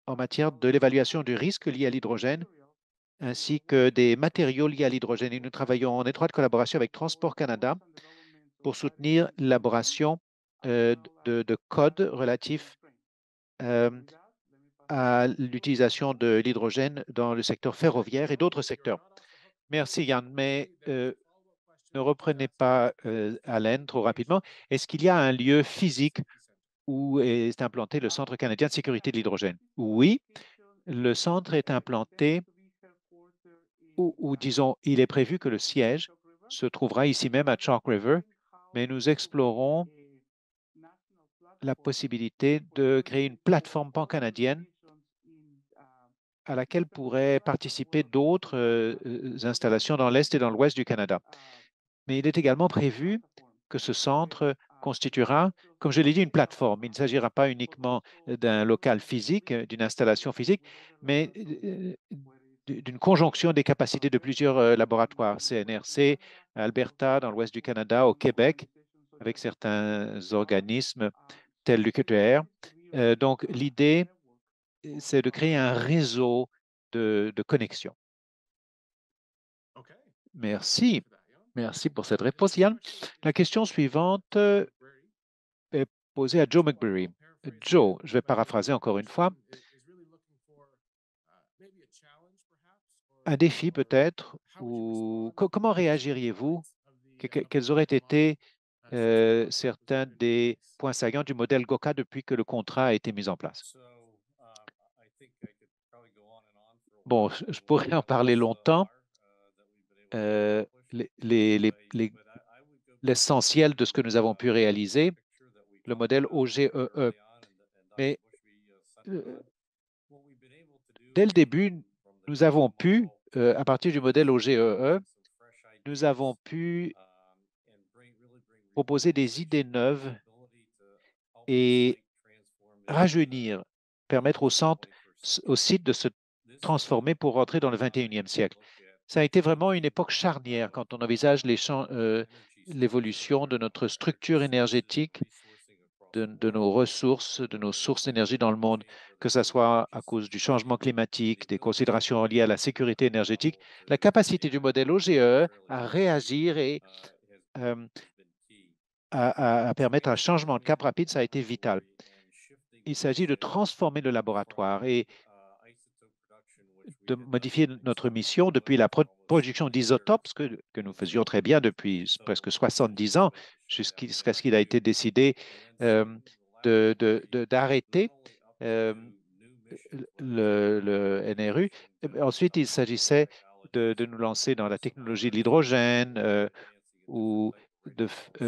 en matière de l'évaluation du risque lié à l'hydrogène, ainsi que des matériaux liés à l'hydrogène. Et nous travaillons en étroite collaboration avec Transport Canada pour soutenir l'élaboration de codes relatifs à l'utilisation de l'hydrogène dans le secteur ferroviaire et d'autres secteurs. Merci Yann, mais ne reprenez pas haleine trop rapidement. Est-ce qu'il y a un lieu physique où est implanté le Centre canadien de sécurité de l'hydrogène? Oui, le centre est implanté ou disons, il est prévu que le siège se trouvera ici même à Chalk River, mais nous explorons la possibilité de créer une plateforme pan-canadienne à laquelle pourraient participer d'autres installations dans l'Est et dans l'Ouest du Canada. Mais il est également prévu que ce centre constituera, comme je l'ai dit, une plateforme. Il ne s'agira pas uniquement d'un local physique, d'une installation physique, mais d'une conjonction des capacités de plusieurs laboratoires, CNRC, Alberta, dans l'Ouest du Canada, au Québec, avec certains organismes tels l'UQTR. Donc, l'idée, c'est de créer un réseau de connexion. Merci. Merci pour cette réponse, Yann. La question suivante est posée à Joe McBurry. Joe, je vais paraphraser encore une fois. Un défi peut-être, ou comment réagiriez-vous? Quels auraient été certains des points saillants du modèle GOCA depuis que le contrat a été mis en place? Bon, je pourrais en parler longtemps. L'essentiel de ce que nous avons pu réaliser, le modèle OGEE. Mais dès le début, nous avons pu, à partir du modèle OGEE, nous avons pu proposer des idées neuves et rajeunir, permettre au site de se transformer pour rentrer dans le 21e siècle. Ça a été vraiment une époque charnière quand on envisage l'évolution de notre structure énergétique de nos ressources, de nos sources d'énergie dans le monde, que ce soit à cause du changement climatique, des considérations liées à la sécurité énergétique, la capacité du modèle OGE à réagir et à permettre un changement de cap rapide, ça a été vital. Il s'agit de transformer le laboratoire et de modifier notre mission depuis la production d'isotopes, ce que nous faisions très bien depuis presque 70 ans, jusqu'à ce qu'il a été décidé d'arrêter le NRU. Ensuite, il s'agissait de nous lancer dans la technologie de l'hydrogène ou de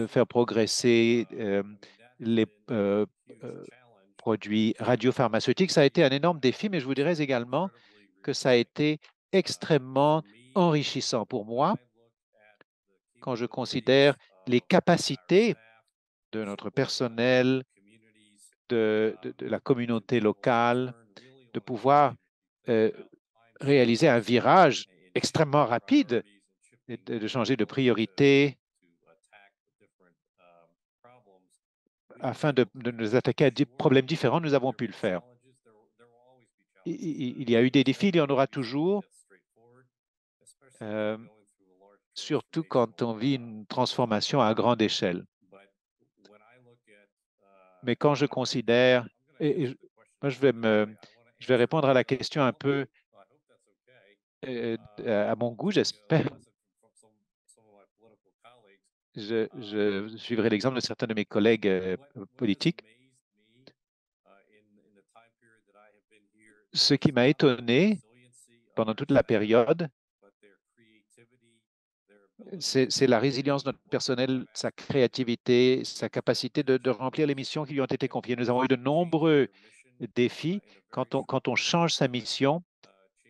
faire progresser les produits radiopharmaceutiques. Ça a été un énorme défi, mais je vous dirais également que ça a été extrêmement enrichissant pour moi quand je considère les capacités de notre personnel, de la communauté locale, de pouvoir réaliser un virage extrêmement rapide et de changer de priorité afin de nous attaquer à des problèmes différents. Nous avons pu le faire. Il y a eu des défis, il y en aura toujours, surtout quand on vit une transformation à grande échelle. Mais quand je considère, moi je vais répondre à la question un peu à mon goût, j'espère. Je suivrai l'exemple de certains de mes collègues politiques. Ce qui m'a étonné pendant toute la période, c'est la résilience de notre personnel, sa créativité, sa capacité de remplir les missions qui lui ont été confiées. Nous avons eu de nombreux défis quand on change sa mission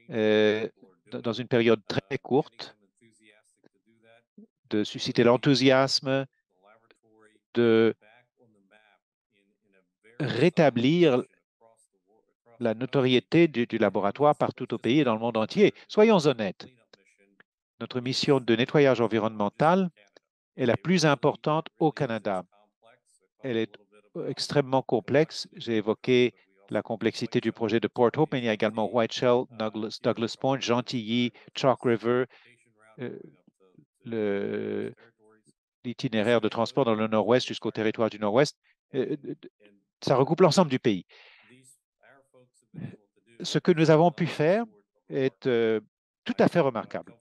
dans une période très courte, de susciter l'enthousiasme, de rétablir la notoriété du laboratoire partout au pays et dans le monde entier. Soyons honnêtes, notre mission de nettoyage environnemental est la plus importante au Canada. Elle est extrêmement complexe. J'ai évoqué la complexité du projet de Port Hope, mais il y a également Whiteshell, Douglas Point, Gentilly, Chalk River, l'itinéraire de transport dans le nord-ouest jusqu'au territoire du nord-ouest. Ça regroupe l'ensemble du pays. Ce que nous avons pu faire est tout à fait remarquable.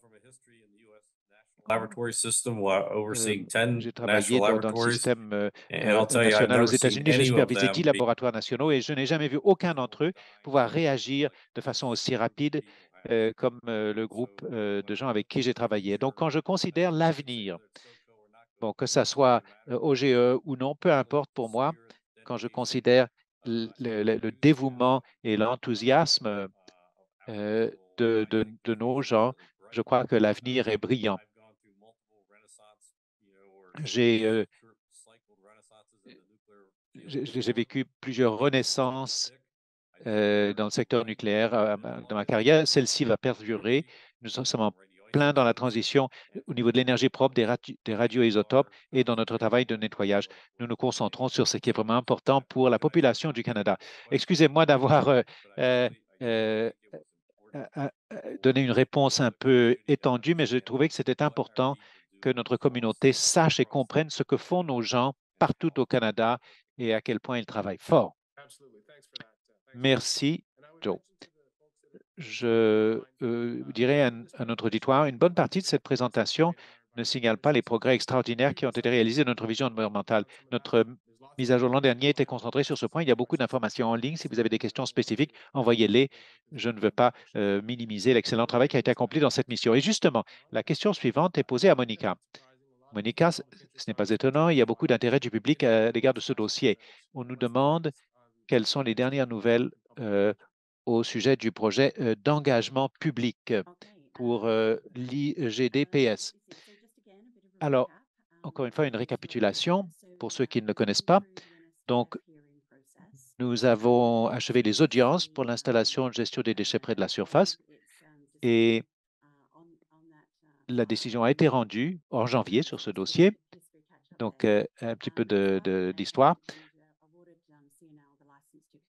J'ai travaillé dans le système national aux États-Unis. J'ai supervisé 10 laboratoires nationaux et je n'ai jamais vu aucun d'entre eux pouvoir réagir de façon aussi rapide comme le groupe de gens avec qui j'ai travaillé. Donc, quand je considère l'avenir, bon, que ce soit OGE ou non, peu importe pour moi, quand je considère le dévouement et l'enthousiasme de nos gens, je crois que l'avenir est brillant. J'ai vécu plusieurs renaissances dans le secteur nucléaire dans ma carrière. Celle-ci va perdurer. Nous sommes en plein dans la transition au niveau de l'énergie propre, des radioisotopes et dans notre travail de nettoyage. Nous nous concentrons sur ce qui est vraiment important pour la population du Canada. Excusez-moi d'avoir donné une réponse un peu étendue, mais j'ai trouvé que c'était important que notre communauté sache et comprenne ce que font nos gens partout au Canada et à quel point ils travaillent fort. Merci, Joe. Je dirais à notre auditoire, une bonne partie de cette présentation ne signale pas les progrès extraordinaires qui ont été réalisés dans notre vision environnementale. Notre mise à jour l'an dernier était concentrée sur ce point. Il y a beaucoup d'informations en ligne. Si vous avez des questions spécifiques, envoyez-les. Je ne veux pas minimiser l'excellent travail qui a été accompli dans cette mission. Et justement, la question suivante est posée à Monica. Monica, ce n'est pas étonnant, il y a beaucoup d'intérêt du public à l'égard de ce dossier. On nous demande quelles sont les dernières nouvelles au sujet du projet d'engagement public pour l'IGDPS. Alors, encore une fois, une récapitulation pour ceux qui ne le connaissent pas. Donc, nous avons achevé les audiences pour l'installation de gestion des déchets près de la surface et la décision a été rendue en janvier sur ce dossier. Donc, un petit peu d'histoire.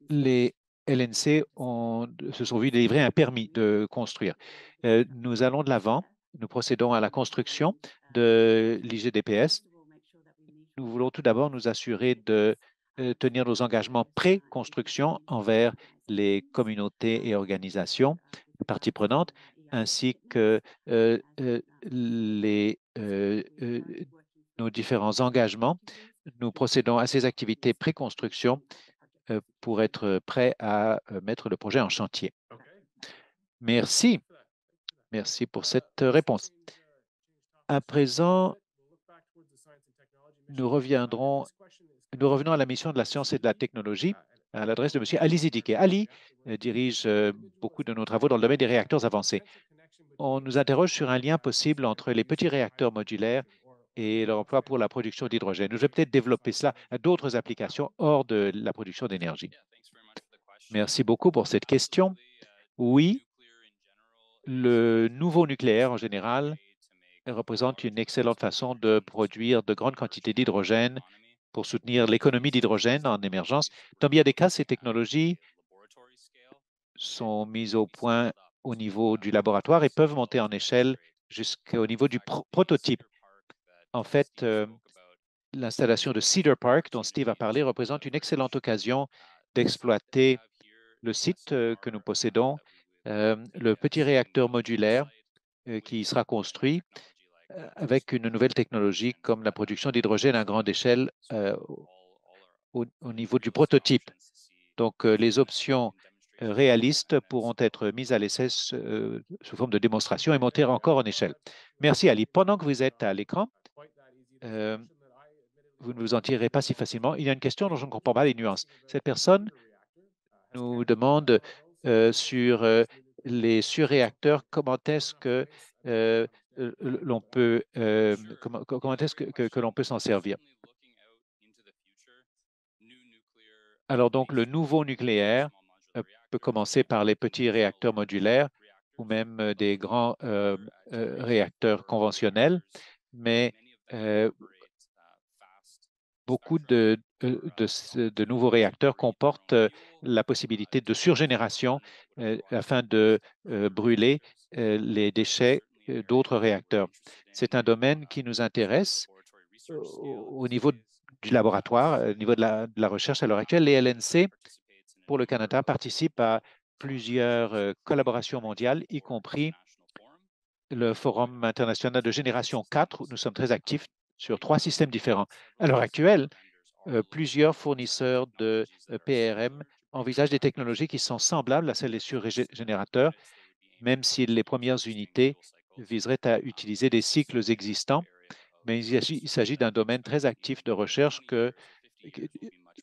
les LNC se sont vus délivrer un permis de construire. Nous allons de l'avant. Nous procédons à la construction de l'IGDPS. Nous voulons tout d'abord nous assurer de tenir nos engagements pré-construction envers les communautés et organisations, parties prenantes, ainsi que nos différents engagements. Nous procédons à ces activités pré-construction pour être prêts à mettre le projet en chantier. Merci. Merci pour cette réponse. À présent, nous revenons à la mission de la science et de la technologie à l'adresse de M. Ali Zidike. Ali dirige beaucoup de nos travaux dans le domaine des réacteurs avancés. On nous interroge sur un lien possible entre les petits réacteurs modulaires et leur emploi pour la production d'hydrogène. Je vais peut-être développer cela à d'autres applications hors de la production d'énergie. Merci beaucoup pour cette question. Oui, le nouveau nucléaire en général représente une excellente façon de produire de grandes quantités d'hydrogène pour soutenir l'économie d'hydrogène en émergence. Dans bien des cas, ces technologies sont mises au point au niveau du laboratoire et peuvent monter en échelle jusqu'au niveau du prototype. En fait, l'installation de Cedar Park, dont Steve a parlé, représente une excellente occasion d'exploiter le site que nous possédons, le petit réacteur modulaire qui sera construit avec une nouvelle technologie comme la production d'hydrogène à grande échelle au niveau du prototype. Donc, les options réalistes pourront être mises à l'essai sous forme de démonstration et monter encore en échelle. Merci, Ali. Pendant que vous êtes à l'écran, vous ne vous en tirerez pas si facilement. Il y a une question dont je ne comprends pas les nuances. Cette personne nous demande sur les surréacteurs, comment est-ce que l'on peut, comment est-ce que l'on peut s'en servir? Alors, donc, le nouveau nucléaire peut commencer par les petits réacteurs modulaires ou même des grands réacteurs conventionnels, mais beaucoup de nouveaux réacteurs comportent la possibilité de surgénération afin de brûler les déchets d'autres réacteurs. C'est un domaine qui nous intéresse au niveau du laboratoire, au niveau de la recherche à l'heure actuelle. Les LNC, pour le Canada, participent à plusieurs collaborations mondiales, y compris le Forum international de génération 4, où nous sommes très actifs sur 3 systèmes différents. À l'heure actuelle, plusieurs fournisseurs de PRM envisagent des technologies qui sont semblables à celles des surgénérateurs, même si les premières unités viseraient à utiliser des cycles existants. Mais il s'agit d'un domaine très actif de recherche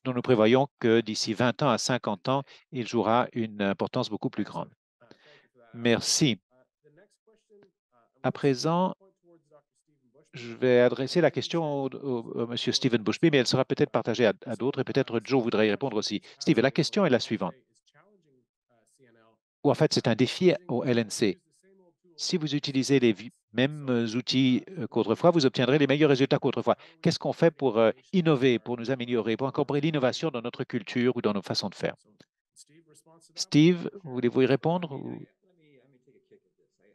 dont nous prévoyons que d'ici 20 ans à 50 ans, il jouera une importance beaucoup plus grande. Merci. À présent, je vais adresser la question au M. Stephen Bushby, mais elle sera peut-être partagée à d'autres et peut-être Joe voudrait y répondre aussi. Steve, la question est la suivante. Ou en fait, c'est un défi au LNC. Si vous utilisez les mêmes outils qu'autrefois, vous obtiendrez les meilleurs résultats qu'autrefois. Qu'est-ce qu'on fait pour innover, pour nous améliorer, pour incorporer l'innovation dans notre culture ou dans nos façons de faire? Steve, voulez-vous y répondre?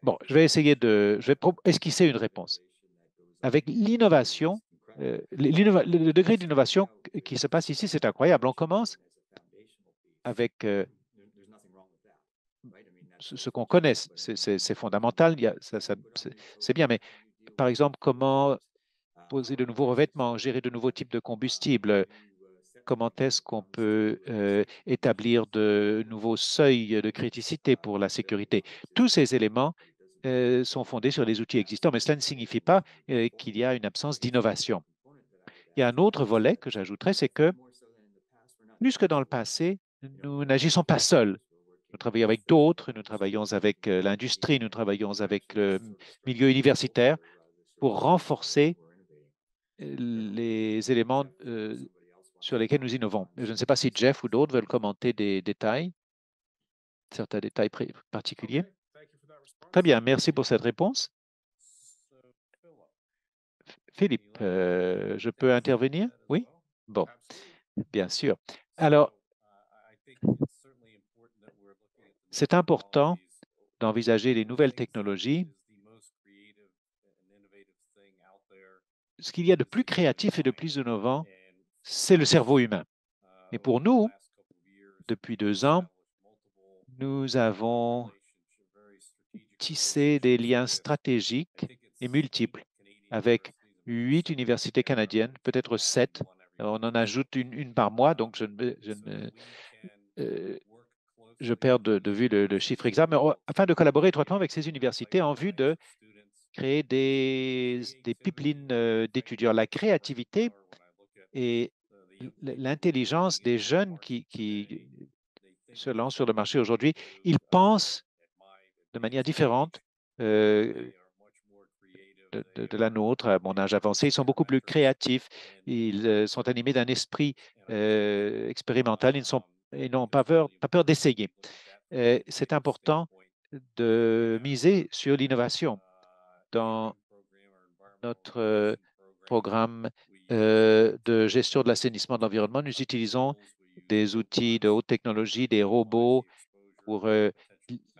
Bon, je vais essayer je vais esquisser une réponse. Avec l'innovation, le degré d'innovation qui se passe ici, c'est incroyable. On commence avec ce qu'on connaît, c'est fondamental, c'est bien, mais par exemple, comment poser de nouveaux revêtements, gérer de nouveaux types de combustibles, comment est-ce qu'on peut établir de nouveaux seuils de criticité pour la sécurité. Tous ces éléments sont fondés sur les outils existants, mais cela ne signifie pas qu'il y a une absence d'innovation. Il y a un autre volet que j'ajouterais, c'est que plus que dans le passé, nous n'agissons pas seuls. Nous travaillons avec d'autres, nous travaillons avec l'industrie, nous travaillons avec le milieu universitaire pour renforcer les éléments sur lesquels nous innovons. Je ne sais pas si Jeff ou d'autres veulent commenter des détails, certains détails particuliers. Très bien, merci pour cette réponse. Philippe, je peux intervenir? Oui? Bon, bien sûr. Alors, C'est important d'envisager les nouvelles technologies. Ce qu'il y a de plus créatif et de plus innovant, c'est le cerveau humain. Et pour nous, depuis 2 ans, nous avons tissé des liens stratégiques et multiples avec 8 universités canadiennes, peut-être 7. On en ajoute une par mois, donc je perds de vue le chiffre exact, mais afin de collaborer étroitement avec ces universités en vue de créer des pipelines d'étudiants. La créativité et l'intelligence des jeunes qui se lancent sur le marché aujourd'hui, ils pensent de manière différente de la nôtre à mon âge avancé. Ils sont beaucoup plus créatifs, ils sont animés d'un esprit expérimental, ils n'ont pas peur d'essayer. C'est important de miser sur l'innovation. Dans notre programme de gestion de l'assainissement de l'environnement, nous utilisons des outils de haute technologie, des robots pour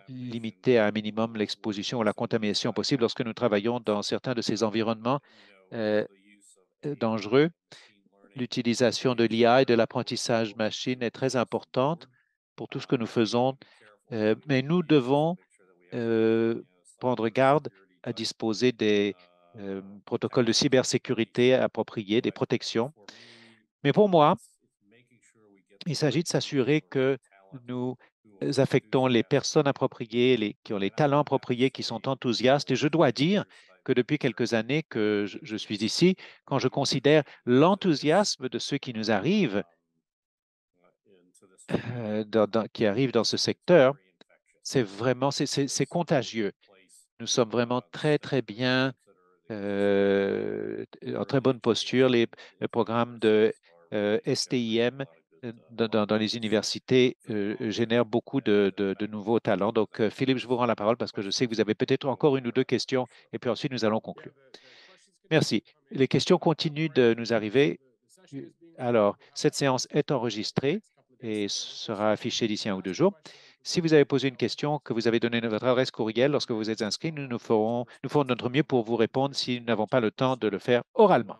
limiter à un minimum l'exposition ou la contamination possible lorsque nous travaillons dans certains de ces environnements dangereux. L'utilisation de l'IA et de l'apprentissage machine est très importante pour tout ce que nous faisons, mais nous devons prendre garde à disposer des protocoles de cybersécurité appropriés, des protections. Mais pour moi, il s'agit de s'assurer que nous affectons les personnes appropriées, qui ont les talents appropriés, qui sont enthousiastes. Et je dois dire que depuis quelques années que je suis ici, quand je considère l'enthousiasme de ceux qui nous arrivent, qui arrivent dans ce secteur, c'est vraiment, c'est contagieux. Nous sommes vraiment très, très bien, en très bonne posture. Les programmes de STIM dans les universités génèrent beaucoup de nouveaux talents. Donc, Philippe, je vous rends la parole parce que je sais que vous avez peut-être encore 1 ou 2 questions et puis ensuite nous allons conclure. Merci. Les questions continuent de nous arriver. Alors, cette séance est enregistrée et sera affichée d'ici 1 ou 2 jours. Si vous avez posé une question, que vous avez donné votre adresse courriel lorsque vous êtes inscrit, nous ferons notre mieux pour vous répondre si nous n'avons pas le temps de le faire oralement.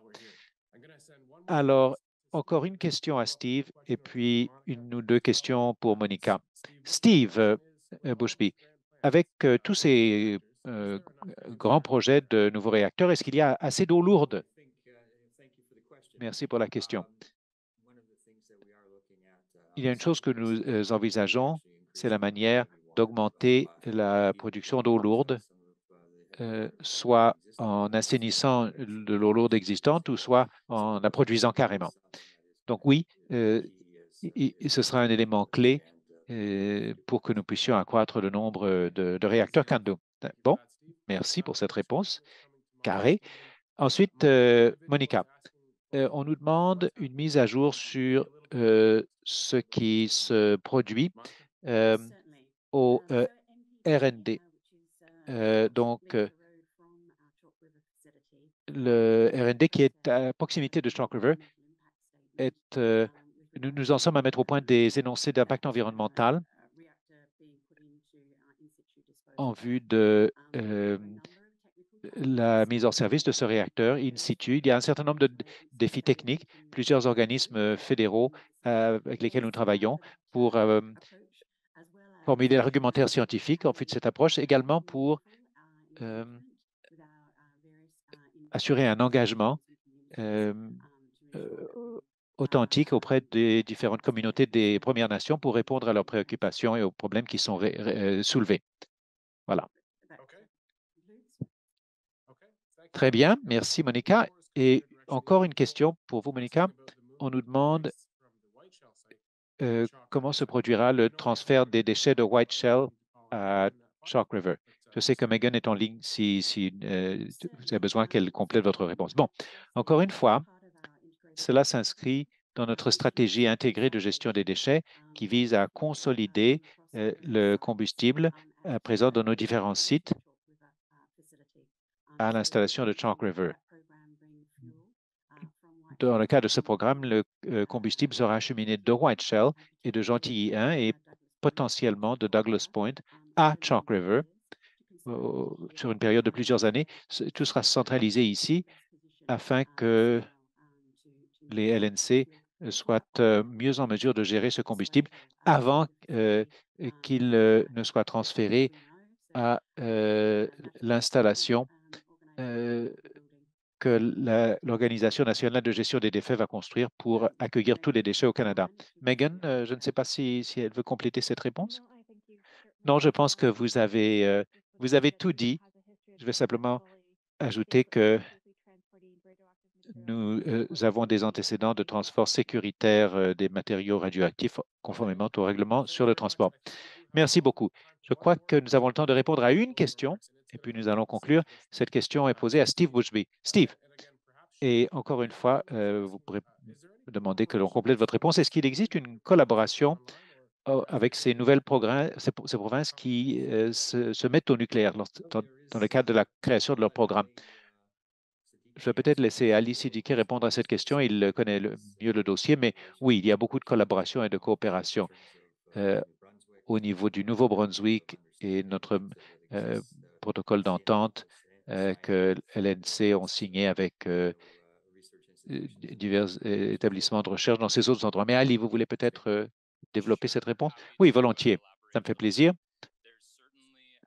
Alors, encore une question à Steve et puis 1 ou 2 questions pour Monica. Steve Bushby, avec tous ces grands projets de nouveaux réacteurs, est-ce qu'il y a assez d'eau lourde? Merci pour la question. Il y a une chose que nous envisageons, c'est la manière d'augmenter la production d'eau lourde, soit en assainissant de l'eau lourde existante ou soit en la produisant carrément. Donc oui, ce sera un élément clé pour que nous puissions accroître le nombre de réacteurs CANDU. Bon, merci pour cette réponse carrée. Ensuite, Monica, on nous demande une mise à jour sur ce qui se produit au R&D. Donc, le R&D qui est à proximité de Chalk River, nous en sommes à mettre au point des énoncés d'impact environnemental en vue de la mise en service de ce réacteur in situ. Il y a un certain nombre de défis techniques, plusieurs organismes fédéraux avec lesquels nous travaillons pour formuler l'argumentaire scientifique en vue de cette approche, également pour assurer un engagement authentique auprès des différentes communautés des Premières Nations pour répondre à leurs préoccupations et aux problèmes qui sont soulevés. Voilà. Très bien, merci Monica. Et encore une question pour vous, Monica. On nous demande comment se produira le transfert des déchets de White Shell à Chalk River. Je sais que Megan est en ligne si vous avez besoin qu'elle complète votre réponse. Bon, encore une fois, cela s'inscrit dans notre stratégie intégrée de gestion des déchets qui vise à consolider le combustible présent dans nos différents sites à l'installation de Chalk River. dans le cas de ce programme, le combustible sera acheminé de White Shell et de Gentilly 1 et potentiellement de Douglas Point à Chalk River sur une période de plusieurs années. Tout sera centralisé ici afin que les LNC soient mieux en mesure de gérer ce combustible avant qu'il ne soit transféré à l'installation que l'Organisation nationale de gestion des déchets va construire pour accueillir tous les déchets au Canada. Megan, je ne sais pas si elle veut compléter cette réponse. Non, je pense que vous avez tout dit. Je vais simplement ajouter que nous avons des antécédents de transport sécuritaire des matériaux radioactifs conformément au règlement sur le transport. Merci beaucoup. Je crois que nous avons le temps de répondre à une question et puis nous allons conclure. Cette question est posée à Steve Bushby. Steve, et encore une fois, vous pourrez demander que l'on complète votre réponse. Est-ce qu'il existe une collaboration avec ces nouvelles ces provinces qui se mettent au nucléaire dans le cadre de la création de leur programme? Je vais peut-être laisser Ali Siddiqui répondre à cette question. Il connaît mieux le dossier, mais oui, il y a beaucoup de collaboration et de coopération au niveau du Nouveau-Brunswick et notre protocole d'entente que l'NC ont signé avec divers établissements de recherche dans ces autres endroits. Mais Ali, vous voulez peut-être développer cette réponse? Oui, volontiers. Ça me fait plaisir.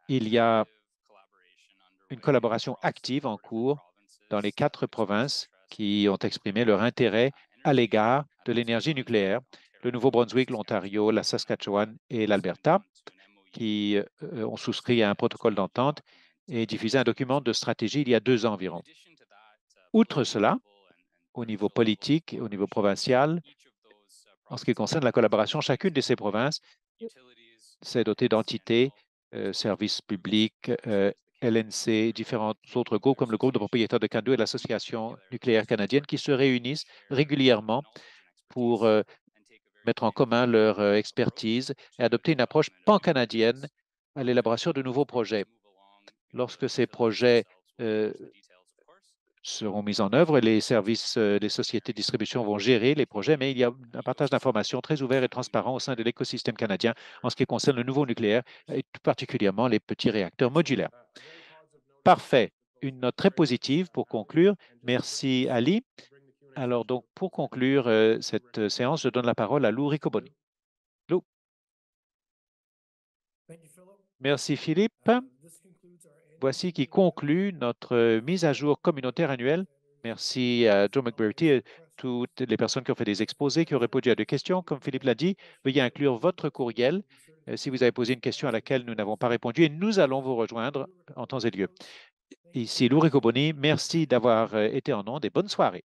Il y a une collaboration active en cours dans les 4 provinces qui ont exprimé leur intérêt à l'égard de l'énergie nucléaire, le Nouveau-Brunswick, l'Ontario, la Saskatchewan et l'Alberta, qui ont souscrit à un protocole d'entente et diffusé un document de stratégie il y a 2 ans environ. Outre cela, au niveau politique et au niveau provincial, en ce qui concerne la collaboration, chacune de ces provinces s'est dotée d'entités, services publics, LNC, différents autres groupes comme le groupe de propriétaires de Candu et l'Association nucléaire canadienne qui se réunissent régulièrement pour mettre en commun leur expertise et adopter une approche pan-canadienne à l'élaboration de nouveaux projets. Lorsque ces projets seront mis en œuvre, les services des sociétés de distribution vont gérer les projets, mais il y a un partage d'informations très ouvert et transparent au sein de l'écosystème canadien en ce qui concerne le nouveau nucléaire et tout particulièrement les petits réacteurs modulaires. Parfait. Une note très positive pour conclure. Merci, Ali. Alors, donc, pour conclure cette séance, je donne la parole à Lou Riccoboni. Lou. Merci, Philippe. Voici qui conclut notre mise à jour communautaire annuelle. Merci à Joe McBurty et toutes les personnes qui ont fait des exposés, qui ont répondu à des questions. Comme Philippe l'a dit, veuillez inclure votre courriel si vous avez posé une question à laquelle nous n'avons pas répondu et nous allons vous rejoindre en temps et lieu. Ici Lou Riccoboni, merci d'avoir été en ondes et bonne soirée.